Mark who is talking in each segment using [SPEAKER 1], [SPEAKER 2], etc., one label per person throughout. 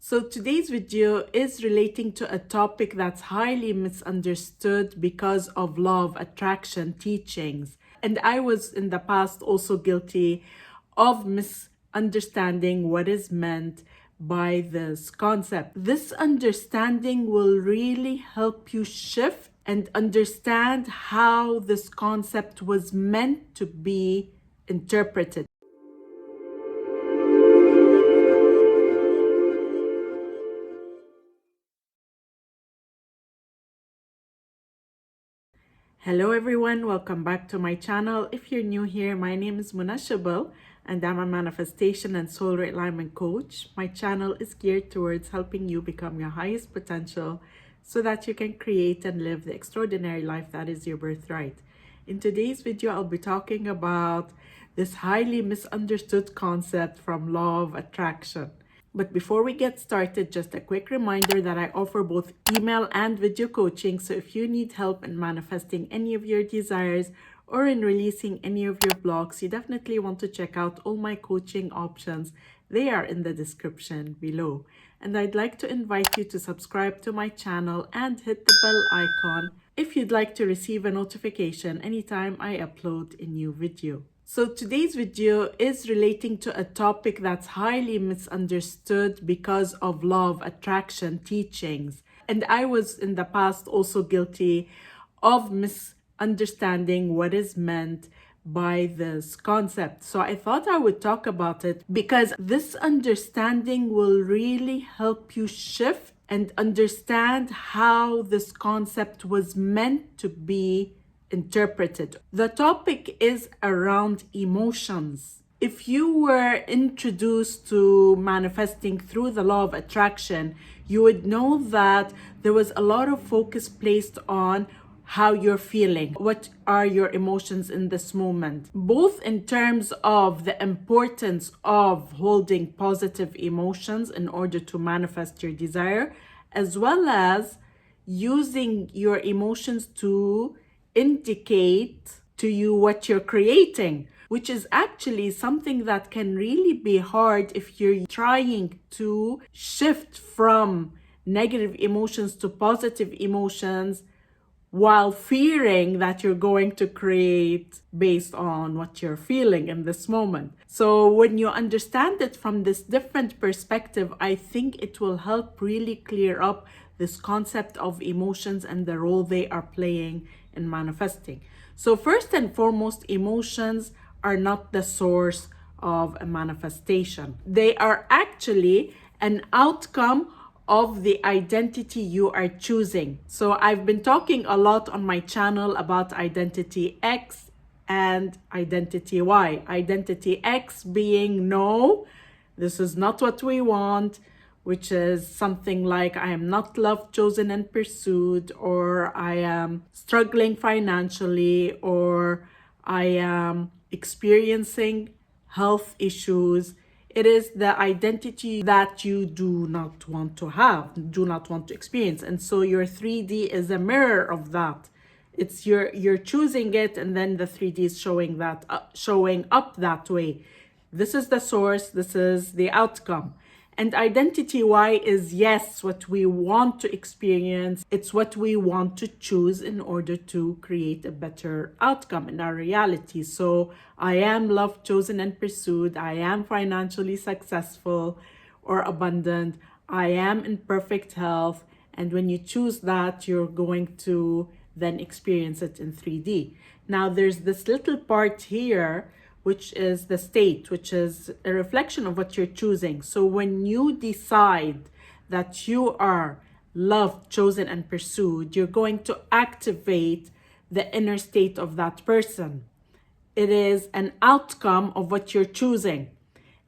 [SPEAKER 1] So today's video is relating to a topic that's highly misunderstood because of law of attraction teachings. And I was in the past also guilty of misunderstanding what is meant by this concept. This understanding will really help you shift and understand how this concept was meant to be interpreted. Hello everyone, welcome back to my channel. If you're new here, my name is Misconceptions and I'm a manifestation and soul realignment coach. My channel is geared towards helping you become your highest potential so that you can create and live the extraordinary life that is your birthright. In today's video, I'll be talking about this highly misunderstood concept from law of attraction. But before we get started, just a quick reminder that I offer both email and video coaching. So if you need help in manifesting any of your desires or in releasing any of your blocks, you definitely want to check out all my coaching options. They are in the description below. And I'd like to invite you to subscribe to my channel and hit the bell icon if you'd like to receive a notification anytime I upload a new video. So today's video is relating to a topic that's highly misunderstood because of law of attraction teachings. And I was in the past also guilty of misunderstanding what is meant by this concept. So I thought I would talk about it because this understanding will really help you shift and understand how this concept was meant to be interpreted. The topic is around emotions. If you were introduced to manifesting through the law of attraction, you would know that there was a lot of focus placed on how you're feeling. What are your emotions in this moment? Both in terms of the importance of holding positive emotions in order to manifest your desire, as well as using your emotions to indicate to you what you're creating, which is actually something that can really be hard if you're trying to shift from negative emotions to positive emotions while fearing that you're going to create based on what you're feeling in this moment. So when you understand it from this different perspective, I think it will help really clear up this concept of emotions and the role they are playing in manifesting. So first and foremost, emotions are not the source of a manifestation. They are actually an outcome of the identity you are choosing. So I've been talking a lot on my channel about identity X and identity Y. Identity X being no, this is not what we want, which is something like I am not loved, chosen, and pursued, or I am struggling financially, or I am experiencing health issues. It is the identity that you do not want to have, do not want to experience. And so your 3D is a mirror of that. It's you're choosing it, and then the 3D is showing up that way. This is the source, this is the outcome. And identity Y is, yes, what we want to experience. It's what we want to choose in order to create a better outcome in our reality. So I am loved, chosen, and pursued. I am financially successful or abundant. I am in perfect health. And when you choose that, you're going to then experience it in 3D. Now, there's this little part here which is the state, which is a reflection of what you're choosing. So when you decide that you are loved, chosen, and pursued, you're going to activate the inner state of that person. It is an outcome of what you're choosing.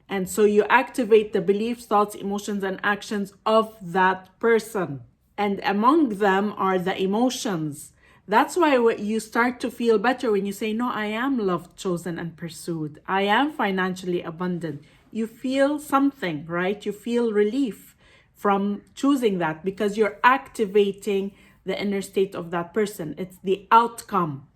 [SPEAKER 1] And so you activate the beliefs, thoughts, emotions, and actions of that person. And among them are the emotions. That's why you start to feel better when you say, no, I am loved, chosen, and pursued. I am financially abundant. You feel something, right? You feel relief from choosing that because you're activating the inner state of that person. It's the outcome,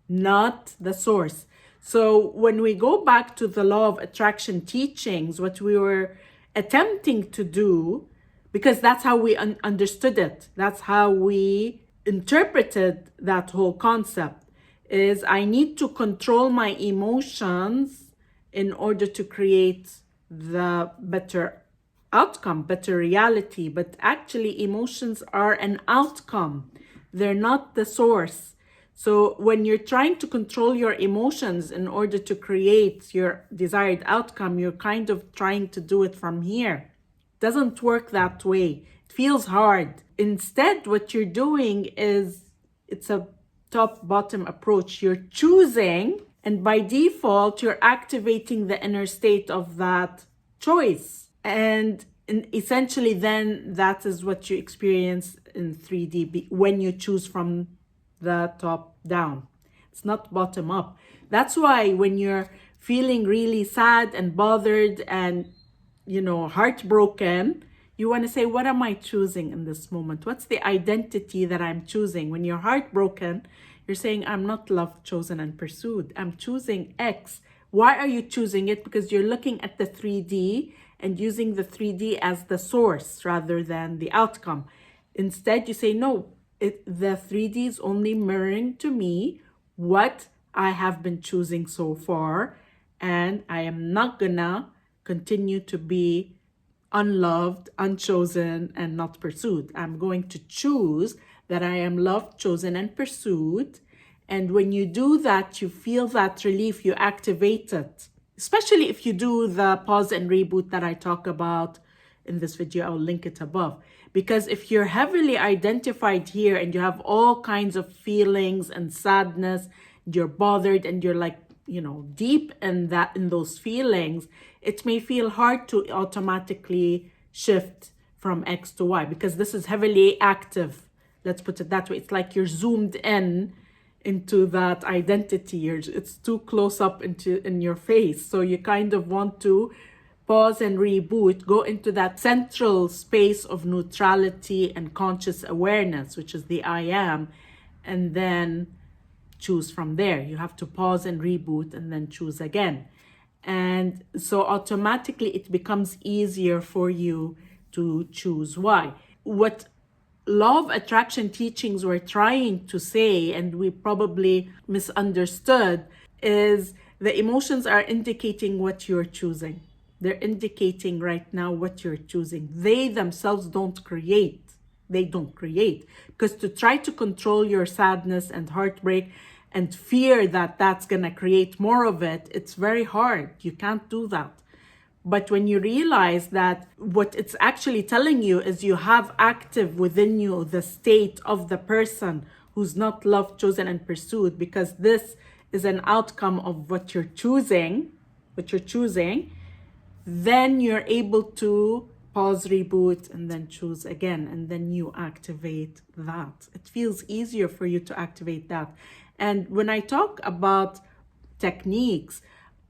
[SPEAKER 1] not the source. So when we go back to the law of attraction teachings, what we were attempting to do because that's how we understood it. That's how we interpreted that whole concept, is I need to control my emotions in order to create the better outcome, better reality. But actually, emotions are an outcome. They're not the source. So when you're trying to control your emotions in order to create your desired outcome, you're kind of trying to do it from here. It doesn't work that way. It feels hard. Instead, what you're doing is, it's a top-bottom approach. You're choosing, and by default, you're activating the inner state of that choice. And essentially, then that is what you experience in 3D when you choose from the top down. It's not bottom up. That's why when you're feeling really sad and bothered and, heartbroken, you want to say, what am I choosing in this moment? What's the identity that I'm choosing? When you're heartbroken, you're saying, I'm not loved, chosen, and pursued. I'm choosing X. Why are you choosing it? Because you're looking at the 3D and using the 3D as the source rather than the outcome. Instead, you say, no, the 3D is only mirroring to me what I have been choosing so far, and I am not gonna continue to be unloved, unchosen, and not pursued. I'm going to choose that I am loved, chosen, and pursued. And when you do that, you feel that relief, you activate it. Especially if you do the pause and reboot that I talk about in this video, I'll link it above. Because if you're heavily identified here and you have all kinds of feelings and sadness, you're bothered and you're like, deep in those feelings, it may feel hard to automatically shift from X to Y because this is heavily active. Let's put it that way. It's like you're zoomed into that identity. It's too close up in your face. So you kind of want to pause and reboot, go into that central space of neutrality and conscious awareness, which is the I am, and then choose from there. You have to pause and reboot and then choose again. And so automatically it becomes easier for you to choose why. What law of attraction teachings were trying to say, and we probably misunderstood, is the emotions are indicating what you're choosing. They're indicating right now what you're choosing. They themselves don't create. They don't create. Because to try to control your sadness and heartbreak and fear that that's going to create more of it, it's very hard. You can't do that. But when you realize that what it's actually telling you is you have active within you the state of the person who's not loved, chosen, and pursued, because this is an outcome of what you're choosing, then you're able to pause, reboot, and then choose again, and then you activate that. It feels easier for you to activate that. And when I talk about techniques,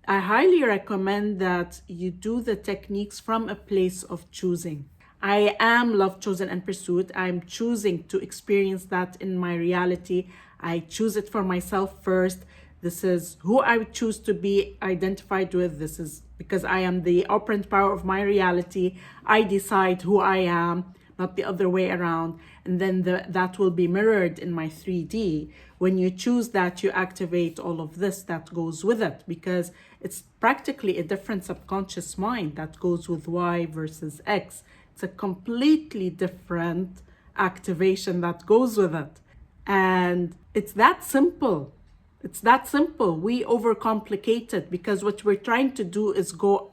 [SPEAKER 1] I highly recommend that you do the techniques from a place of choosing. I am loved, chosen, and pursued. I'm choosing to experience that in my reality. I choose it for myself first. This is who I would choose to be identified with. This is because I am the operant power of my reality. I decide who I am, not the other way around. And then that will be mirrored in my 3D. When you choose that, you activate all of this that goes with it, because it's practically a different subconscious mind that goes with Y versus X. It's a completely different activation that goes with it. And it's that simple. It's that simple. We overcomplicate it because what we're trying to do is go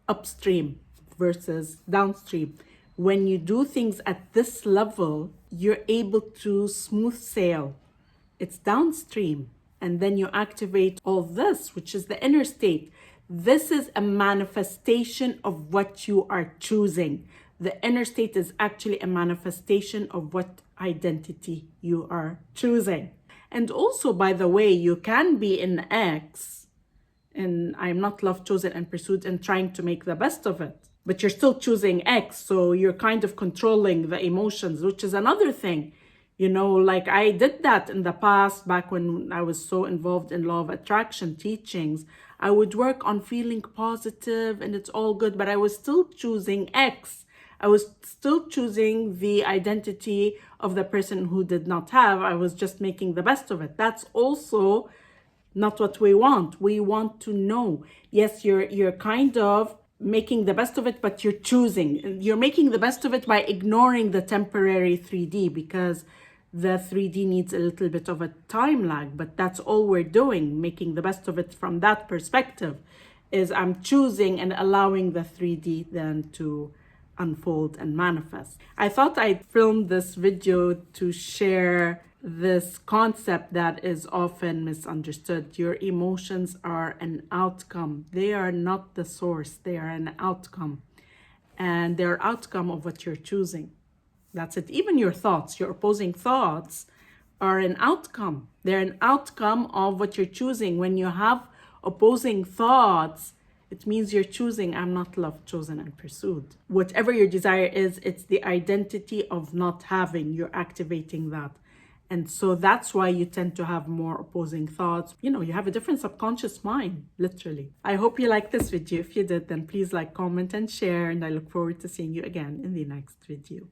[SPEAKER 1] upstream versus downstream. When you do things at this level, you're able to smooth sail. It's downstream. And then you activate all this, which is the inner state. This is a manifestation of what you are choosing. The inner state is actually a manifestation of what identity you are choosing. And also, by the way, you can be in X, and I'm not loved, chosen, and pursued, and trying to make the best of it. But you're still choosing X, so you're kind of controlling the emotions, which is another thing. Like I did that in the past, back when I was so involved in law of attraction teachings. I would work on feeling positive and it's all good, but I was still choosing X. I was still choosing the identity of the person who did not have. I was just making the best of it. That's also not what we want. We want to know. Yes, you're kind of making the best of it, but you're choosing. You're making the best of it by ignoring the temporary 3D, because the 3D needs a little bit of a time lag, but that's all we're doing, making the best of it from that perspective, is I'm choosing and allowing the 3D then to unfold and manifest. I thought I'd film this video to share this concept that is often misunderstood. Your emotions are an outcome. They are not the source. They are an outcome. And they're outcome of what you're choosing. That's it. Even your thoughts, your opposing thoughts are an outcome. They're an outcome of what you're choosing. When you have opposing thoughts, it means you're choosing, I'm not loved, chosen, and pursued. Whatever your desire is, it's the identity of not having. You're activating that. And so that's why you tend to have more opposing thoughts. You have a different subconscious mind, literally. I hope you liked this video. If you did, then please like, comment, and share. And I look forward to seeing you again in the next video.